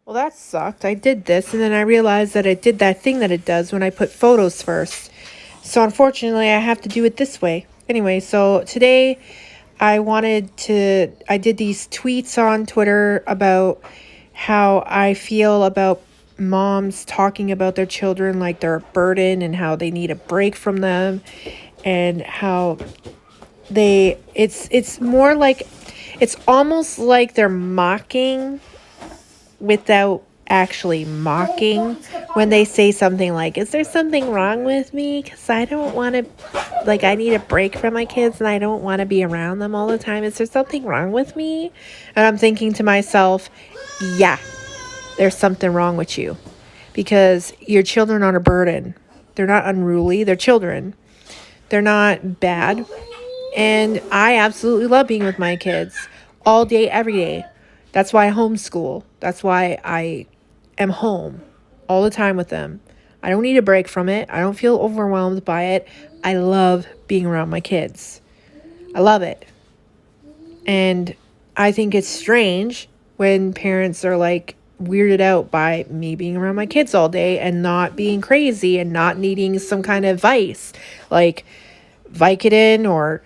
well, that sucked. I did this, and then I realized that it did that thing that it does when I put photos first. So unfortunately, I have to do it this way. Anyway, so today I did these tweets on Twitter about how I feel about moms talking about their children like they're a burden and how they need a break from them, and how it's more like, it's almost like they're mocking without actually mocking when they say something like, is there something wrong with me? Because I don't want to, like, I need a break from my kids and I don't want to be around them all the time. Is there something wrong with me? And I'm thinking to myself, yeah, there's something wrong with you, because your children aren't a burden. They're not unruly. They're children. They're not bad. And I absolutely love being with my kids all day, every day. That's why I homeschool. That's why I am home all the time with them. I don't need a break from it. I don't feel overwhelmed by it. I love being around my kids. I love it. And I think it's strange when parents are like weirded out by me being around my kids all day and not being crazy and not needing some kind of vice like Vicodin or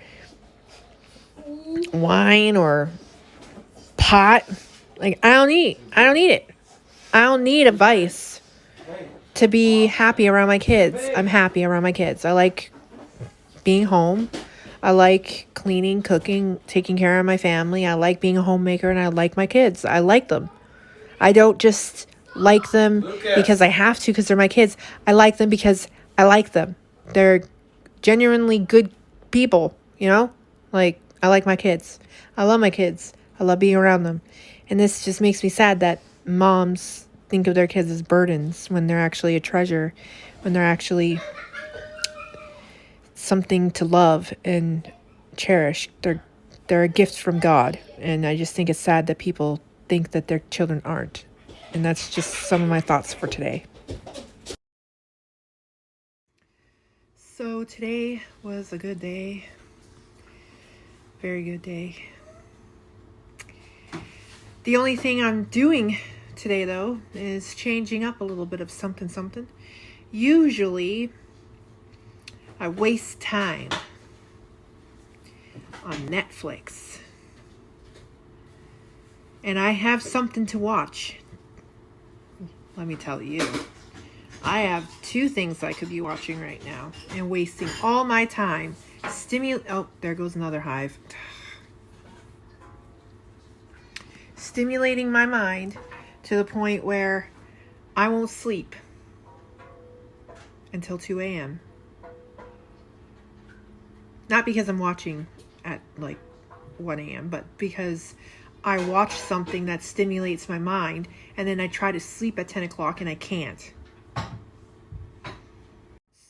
wine or pot. Like, I don't need it. I don't need a vice to be happy around my kids. I'm happy around my kids. I like being home. I like cleaning, cooking, taking care of my family. I like being a homemaker, and I like my kids. I like them. I don't just like them because I have to, because they're my kids. I like them because I like them. They're genuinely good people, you know? Like, I like my kids. I love my kids. I love being around them. And this just makes me sad that moms think of their kids as burdens when they're actually a treasure, when they're actually something to love and cherish. They're a gift from God. And I just think it's sad that people think that their children aren't. And that's just some of my thoughts for today. So today was a good day. Very good day. The only thing I'm doing today, though, is changing up a little bit of something. Usually, I waste time on Netflix. And I have something to watch. Let me tell you. I have two things I could be watching right now and wasting all my time. Oh, there goes another hive. Stimulating my mind to the point where I won't sleep until 2 a.m. Not because I'm watching at like 1 a.m., but because I watch something that stimulates my mind, and then I try to sleep at 10 o'clock and I can't.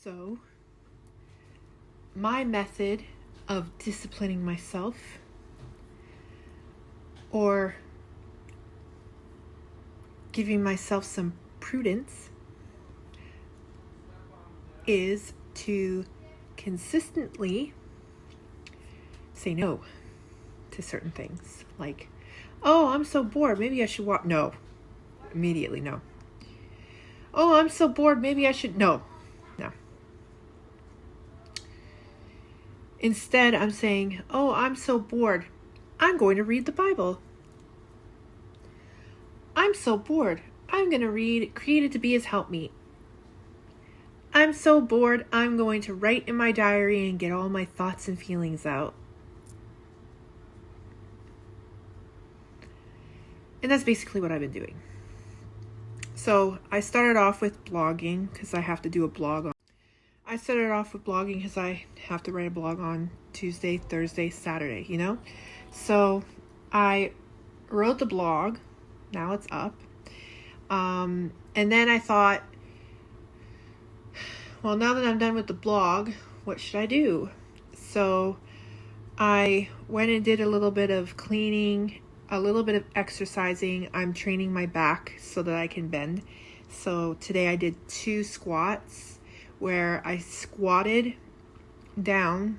So, my method of disciplining myself, or giving myself some prudence, is to consistently say no to certain things. Like, oh, I'm so bored, maybe I should watch. No. Immediately, no. Oh, I'm so bored, maybe I should. No. Instead, I'm saying, oh, I'm so bored, I'm going to read the Bible. I'm so bored, I'm going to read Created to Be His Helpmeet. I'm so bored, I'm going to write in my diary and get all my thoughts and feelings out. And that's basically what I've been doing. So I started off with blogging because I have to do a blog on. I started off with blogging because I have to write a blog on Tuesday, Thursday, Saturday, you know? So I wrote the blog. Now it's up. And then I thought, well, now that I'm done with the blog, what should I do? So I went and did a little bit of cleaning, a little bit of exercising. I'm training my back so that I can bend. So today I did 2 squats where I squatted down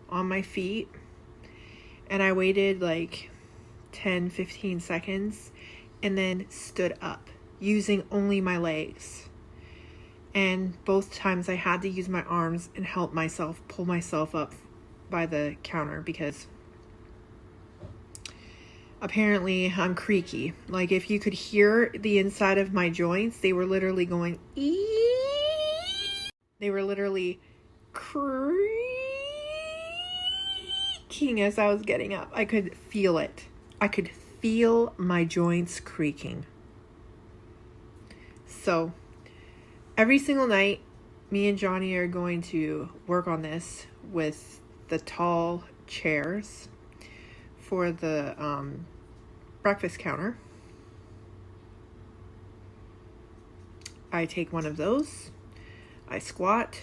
on my feet and I waited like 10-15 seconds and then stood up using only my legs. And both times I had to use my arms and help myself pull myself up by the counter because apparently I'm creaky. Like if you could hear the inside of my joints, they were literally going ee. They were literally creaking as I was getting up. I could feel it. I could feel my joints creaking. So every single night, me and Johnny are going to work on this with the tall chairs for the breakfast counter. I take one of those, I squat,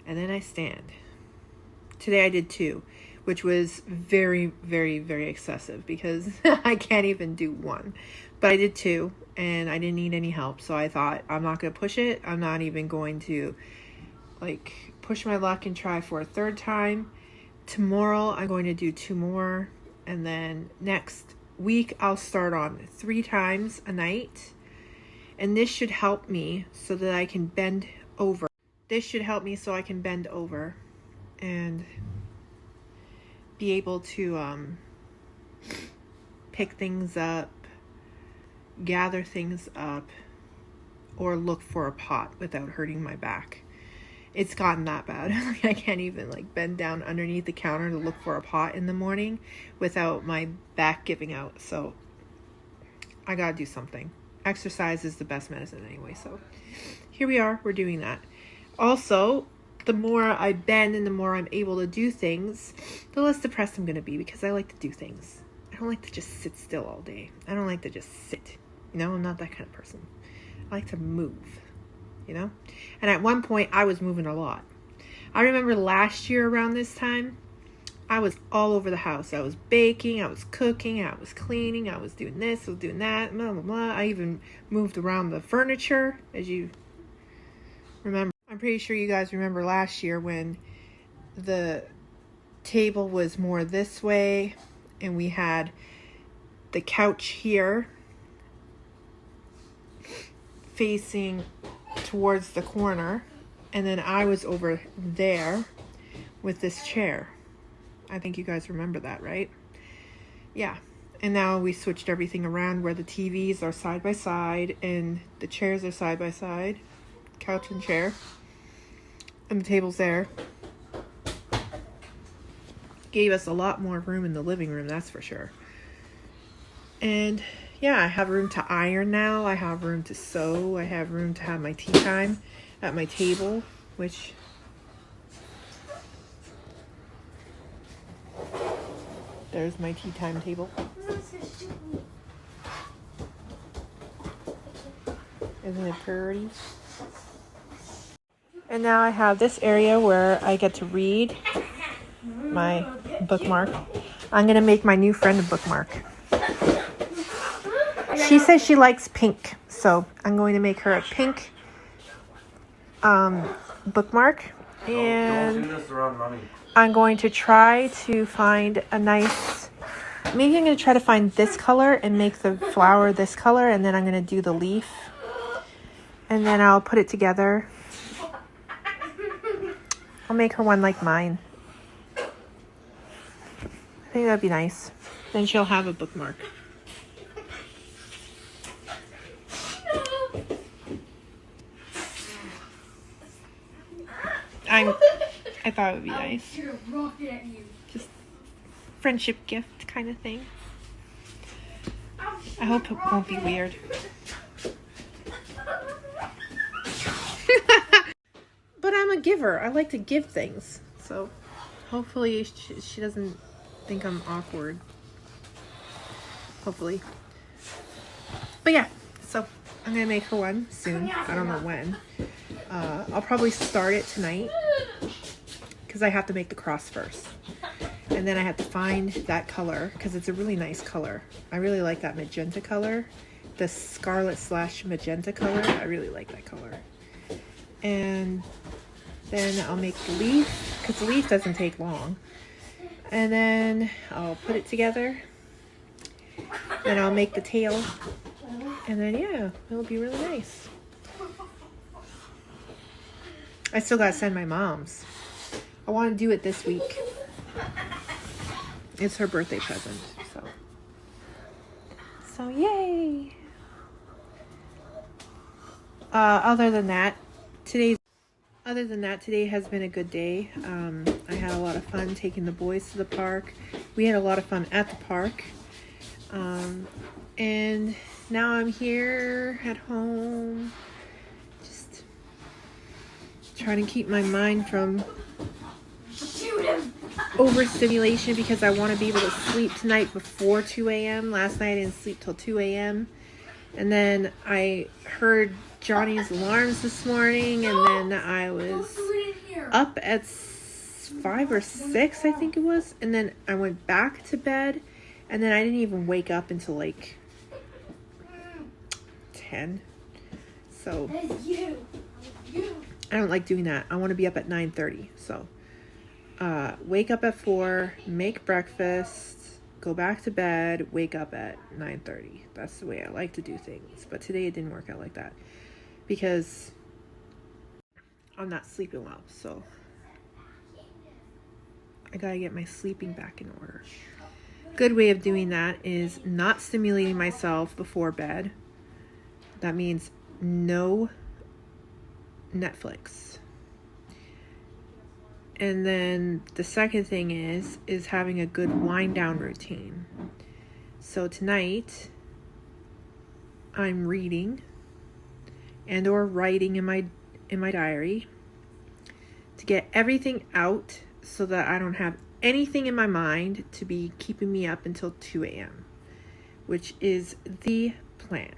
and then I stand. Today I did 2, which was very, very, very excessive because I can't even do 1. But I did 2 and I didn't need any help. So I thought, I'm not going to push it. I'm not even going to like push my luck and try for a 3rd time. Tomorrow I'm going to do 2 more. And then next week I'll start on 3 times a night. And this should help me so that I can bend over. This should help me so I can bend over and be able to pick things up, gather things up, or look for a pot without hurting my back. It's gotten that bad. I can't even like bend down underneath the counter to look for a pot in the morning without my back giving out. So I gotta do something. Exercise is the best medicine anyway. So here we are, we're doing that. Also, the more I bend and the more I'm able to do things, the less depressed I'm gonna be because I like to do things. I don't like to just sit still all day. I don't like to just sit. You know, I'm not that kind of person. I like to move, you know? And at one point, I was moving a lot. I remember last year around this time, I was all over the house. I was baking, I was cooking, I was cleaning, I was doing this, I was doing that, blah, blah, blah. I even moved around the furniture, as you remember. I'm pretty sure you guys remember last year when the table was more this way and we had the couch here facing towards the corner, and then I was over there with this chair. I think you guys remember that, right? Yeah. And now we switched everything around where the TVs are side by side and the chairs are side by side, couch and chair, and the table's there. Gave us a lot more room in the living room, that's for sure. And yeah, I have room to iron now. I have room to sew. I have room to have my tea time at my table, which there's my tea time table. Isn't it pretty? And now I have this area where I get to read my bookmark. I'm going to make my new friend a bookmark. She says she likes pink, so I'm going to make her a pink bookmark. And I'm going to try to find a nice, maybe I'm going to try to find this color and make the flower this color, and then I'm going to do the leaf. And then I'll put it together. I'll make her one like mine. I think that'd be nice. Then she'll have a bookmark. I thought it would be nice. Just friendship gift kind of thing. I hope it won't be weird. But I'm a giver. I like to give things. So hopefully she doesn't think I'm awkward. Hopefully. But yeah, so I'm going to make her one soon. I don't know when. I'll probably start it tonight because I have to make the cross first. And then I have to find that color because it's a really nice color. I really like that magenta color. The scarlet / magenta color. I really like that color. And then I'll make the leaf because the leaf doesn't take long. And then I'll put it together. Then I'll make the tail. And then, yeah, it'll be really nice. I still gotta send my mom's. I want to do it this week. It's her birthday present, so yay. Other than that, today has been a good day. I had a lot of fun taking the boys to the park. We had a lot of fun at the park. And now I'm here at home, just trying to keep my mind from overstimulation because I want to be able to sleep tonight before 2 a.m. Last night I didn't sleep till 2 a.m. And then I heard Johnny's alarms this morning, and then I was up at 5 or 6, I think it was, and then I went back to bed, and then I didn't even wake up until like 10. So I don't like doing that. I want to be up at 9:30. So wake up at 4, make breakfast, go back to bed, wake up at 9:30. That's the way I like to do things. But today it didn't work out like that because I'm not sleeping well. So I gotta get my sleeping back in order. Good way of doing that is not stimulating myself before bed. That means no Netflix. And then the second thing is having a good wind down routine. So tonight I'm reading and or writing in my diary to get everything out so that I don't have anything in my mind to be keeping me up until 2 a.m., which is the plan.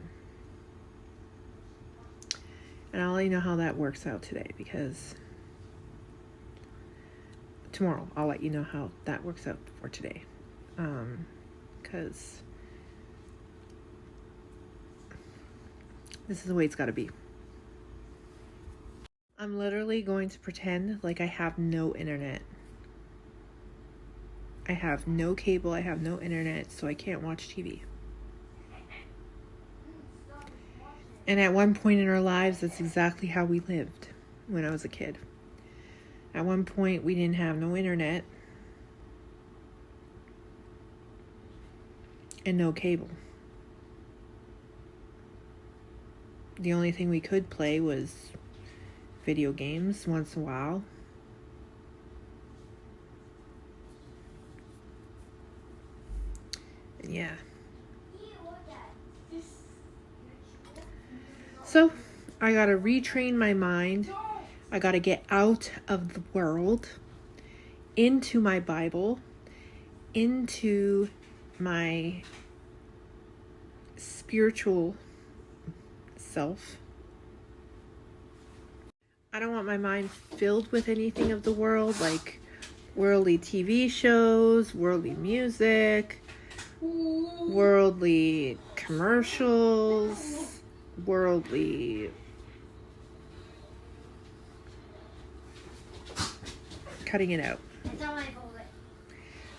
And I'll let you know how that works out today, because tomorrow I'll let you know how that works out for today. Because this is the way it's got to be. I'm literally going to pretend like I have no internet. I have no cable, I have no internet, so I can't watch TV. And at one point in our lives, that's exactly how we lived when I was a kid. At one point, we didn't have no internet and no cable. The only thing we could play was video games once in a while. And yeah. So, I gotta retrain my mind. I gotta get out of the world, into my Bible, into my spiritual self. I don't want my mind filled with anything of the world, like worldly TV shows, worldly music, worldly commercials, worldly cutting it out.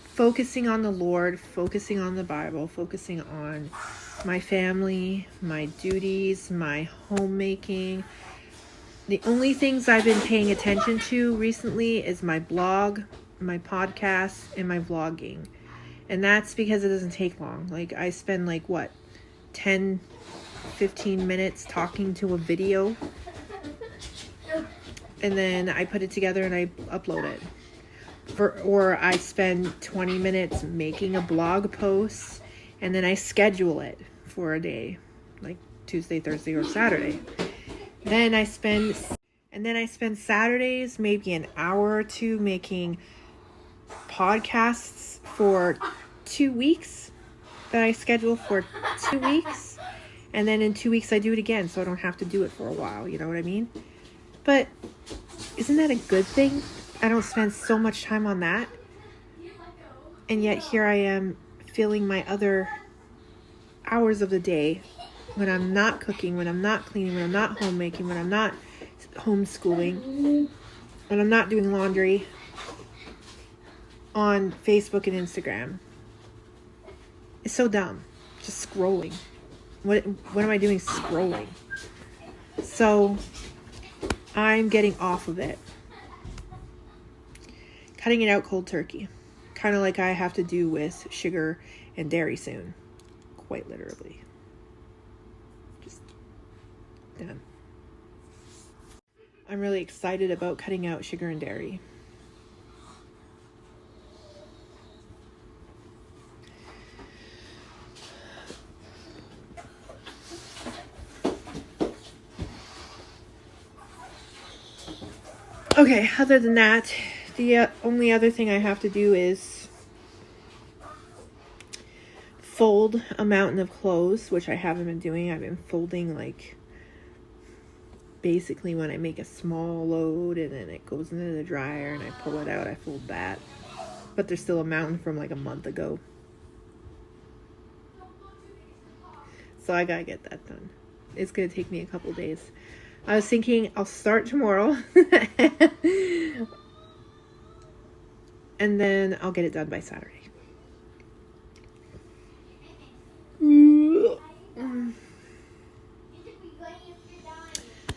Focusing on the Lord, focusing on the Bible, focusing on my family, my duties, my homemaking. The only things I've been paying attention to recently is my blog, my podcast, and my vlogging. And that's because it doesn't take long. Like, I spend 10, 15 minutes talking to a video. And then I put it together and I upload it. Or I spend 20 minutes making a blog post, and then I schedule it for a day, like Tuesday, Thursday, or Saturday. Then I spend Saturdays maybe an hour or two making podcasts for 2 weeks that I schedule for 2 weeks. And then in 2 weeks I do it again, so I don't have to do it for a while, you know what I mean? But isn't that a good thing? I don't spend so much time on that. And yet here I am filling my other hours of the day when I'm not cooking, when I'm not cleaning, when I'm not homemaking, when I'm not homeschooling, when I'm not doing laundry, on Facebook and Instagram. It's so dumb. Just scrolling. what am I doing scrolling? So I'm getting off of it. Cutting it out cold turkey. Kind of like I have to do with sugar and dairy soon. Quite literally. Just done. I'm really excited about cutting out sugar and dairy. Okay, other than that, the only other thing I have to do is fold a mountain of clothes, which I haven't been doing. I've been folding like basically when I make a small load and then it goes into the dryer and I pull it out, I fold that. But there's still a mountain from like a month ago. So I gotta get that done. It's gonna take me a couple days. I was thinking I'll start tomorrow and then I'll get it done by Saturday.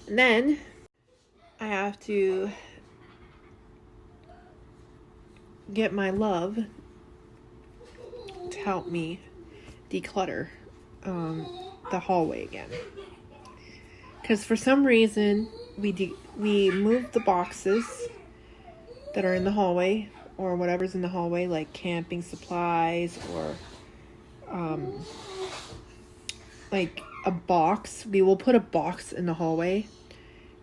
And then I have to get my love to help me declutter the hallway again. Because for some reason, we moved the boxes that are in the hallway, or whatever's in the hallway, like camping supplies, or like a box. We will put a box in the hallway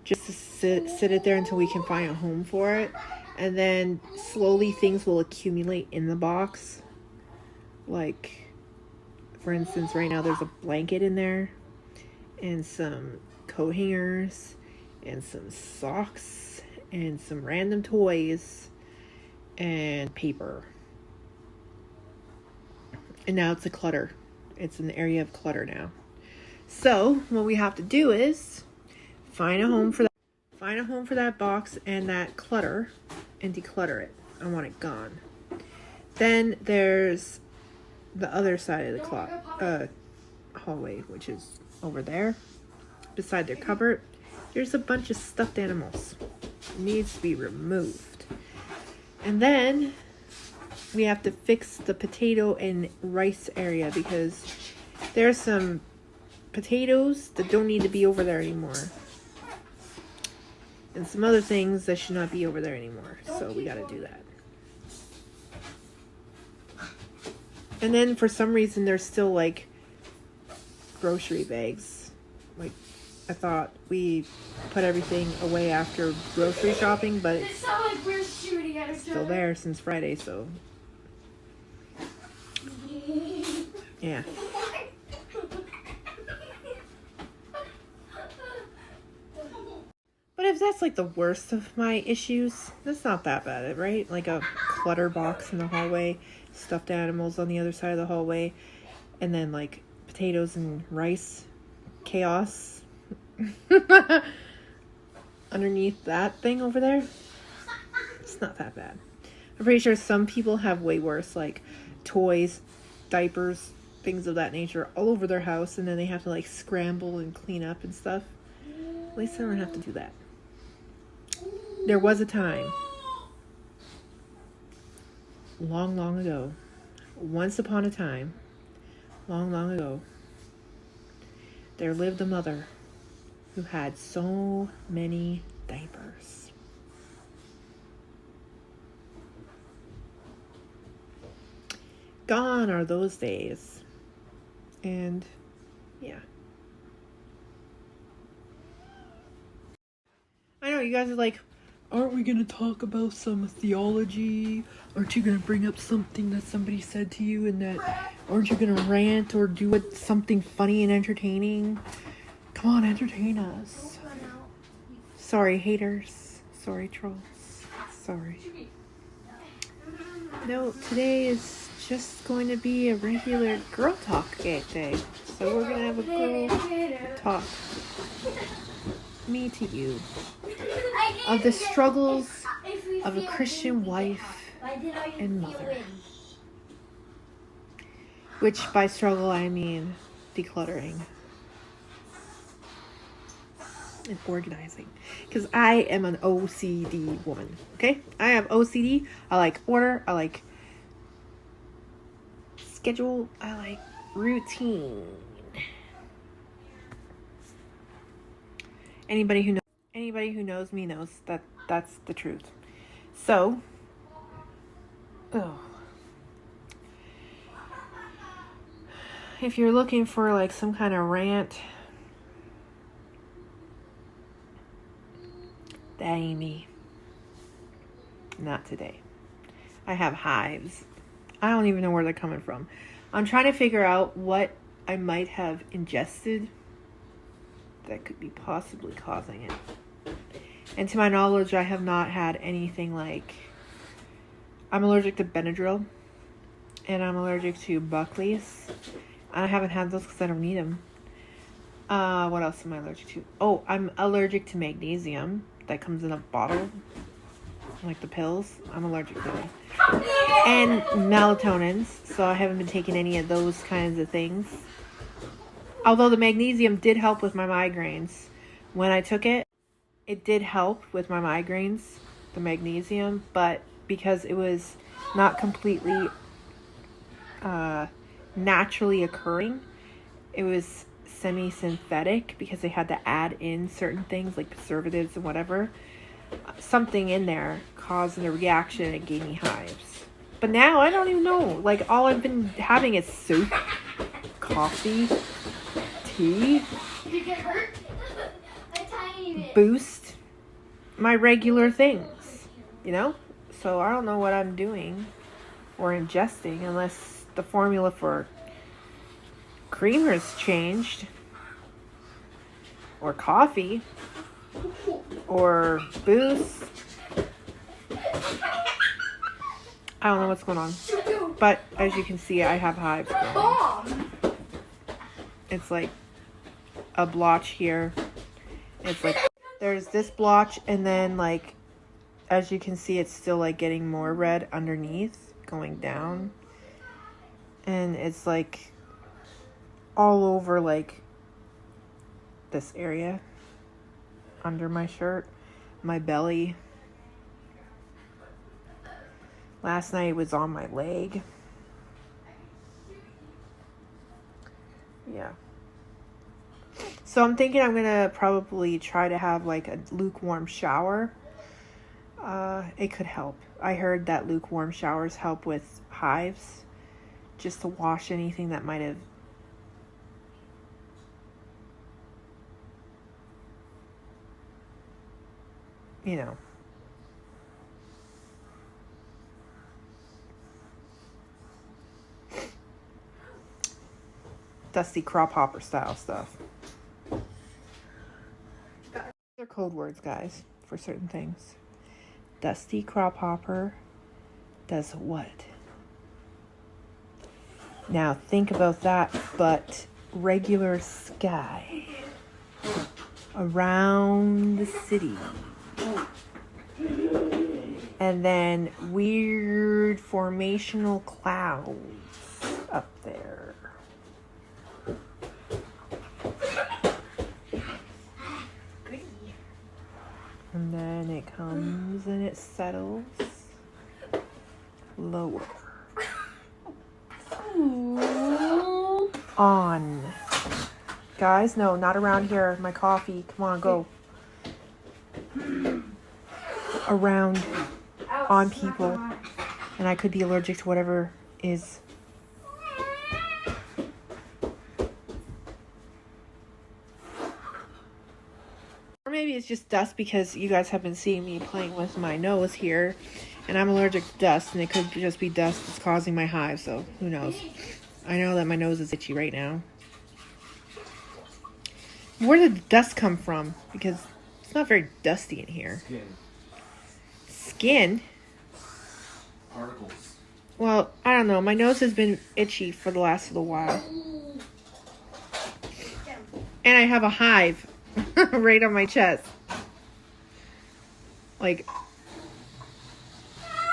just to sit it there until we can find a home for it. And then slowly things will accumulate in the box. Like, for instance, right now there's a blanket in there, and some coat hangers, and some socks, and some random toys, and paper. And now it's a clutter. It's an area of clutter now. So what we have to do is find a home for that box and that clutter, and declutter it. I want it gone. Then there's the other side of the hallway, which is over there. Beside their cupboard, there's a bunch of stuffed animals. It needs to be removed. And then we have to fix the potato and rice area, because there's some potatoes that don't need to be over there anymore. And some other things that should not be over there anymore. So we gotta do that. And then for some reason there's still like grocery bags. Like, I thought we put everything away after grocery shopping, but it's still there since Friday, so yeah. But if that's like the worst of my issues, that's not that bad, right? Like a clutter box in the hallway, stuffed animals on the other side of the hallway, and then like potatoes and rice chaos underneath that thing over there. It's not that bad. I'm pretty sure some people have way worse, like toys, diapers, things of that nature all over their house, and then they have to like scramble and clean up and stuff. At least I don't have to do that. There was a time, long ago, once upon a time, long ago, there lived a mother who had so many diapers. Gone are those days. And yeah. I know you guys are like, aren't we gonna talk about some theology? Aren't you gonna bring up something that somebody said to you, and that aren't you gonna rant or do it something funny and entertaining? Come on, entertain us. Sorry, haters. Sorry, trolls. Sorry. No, today is just going to be a regular girl talk day. So we're gonna have a girl talk. Me to you. Of the struggles of a Christian wife and mother. Which by struggle I mean decluttering and organizing, because I am an OCD woman. Okay, I have OCD. I like order. I like schedule. I like routine. Anybody who knows me knows that that's the truth. So, if you're looking for like some kind of rant, that ain't me. Not today. I have hives. I don't even know where they're coming from. I'm trying to figure out what I might have ingested that could be possibly causing it. And to my knowledge, I have not had anything like... I'm allergic to Benadryl. And I'm allergic to Buckley's. I haven't had those because I don't need them. What else am I allergic to? Oh, I'm allergic to magnesium. That comes in a bottle. Like the pills. I'm allergic to them. And melatonins. So I haven't been taking any of those kinds of things. Although the magnesium did help with my migraines. When I took it, it did help with my migraines. The magnesium. But because it was not completely naturally occurring, it was semi-synthetic because they had to add in certain things like preservatives and whatever. Something in there caused a reaction and it gave me hives. But now I don't even know. Like, all I've been having is soup, coffee, tea, Boost, my regular things, you know? So I don't know what I'm doing or ingesting unless the formula for creamer's changed, or coffee, or Boost. I don't know what's going on. But as you can see, I have hives growing. It's like a blotch here. It's like there's this blotch, and then like as you can see, it's still like getting more red underneath, going down. And it's like all over like this area under my shirt, my belly. Last night it was on my leg. Yeah. So I'm thinking I'm gonna probably try to have like a lukewarm shower. It could help. I heard that lukewarm showers help with hives, just to wash anything that might have dusty crop hopper style stuff. They're code words, guys, for certain things. Dusty crop hopper does what? Now think about that, but regular sky around the city. And then weird formational clouds up there. And then it comes and it settles lower. On. Guys, no, not around here. My coffee. Come on, go. Around. On people. And I could be allergic to whatever is. Or maybe it's just dust because you guys have been seeing me playing with my nose here. And I'm allergic to dust. And it could just be dust that's causing my hive. So who knows. I know that my nose is itchy right now. Where did the dust come from? Because it's not very dusty in here. Skin? Particles. Well, I don't know. My nose has been itchy for the last little while. And I have a hive right on my chest. Like,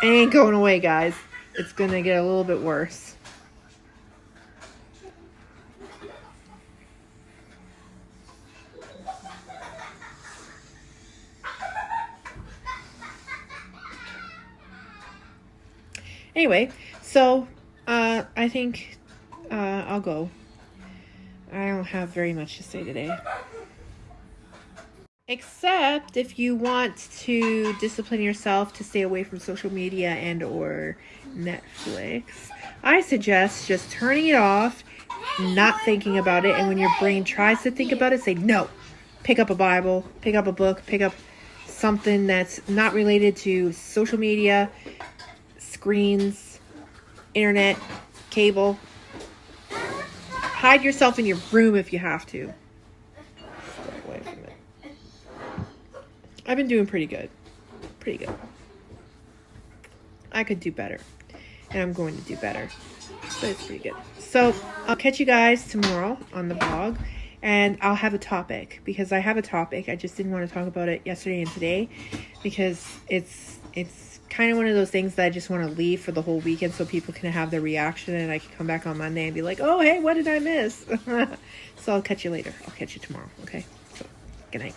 it ain't going away, guys. It's gonna get a little bit worse. Anyway, so I think I'll go. I don't have very much to say today. Except if you want to discipline yourself to stay away from social media and or Netflix, I suggest just turning it off, not thinking about it, and when your brain tries to think about it, say no. Pick up a Bible, pick up a book, pick up something that's not related to social media, screens, internet, cable. Hide yourself in your room if you have to. Stay away from it. I've been doing pretty good. Pretty good. I could do better. And I'm going to do better. But it's pretty good. So I'll catch you guys tomorrow on the vlog. And I'll have a topic. Because I have a topic. I just didn't want to talk about it yesterday and today. Because it's kind of one of those things that I just want to leave for the whole weekend. So people can have their reaction. And I can come back on Monday and be like, oh, hey, what did I miss? So I'll catch you later. I'll catch you tomorrow. Okay? So, good night.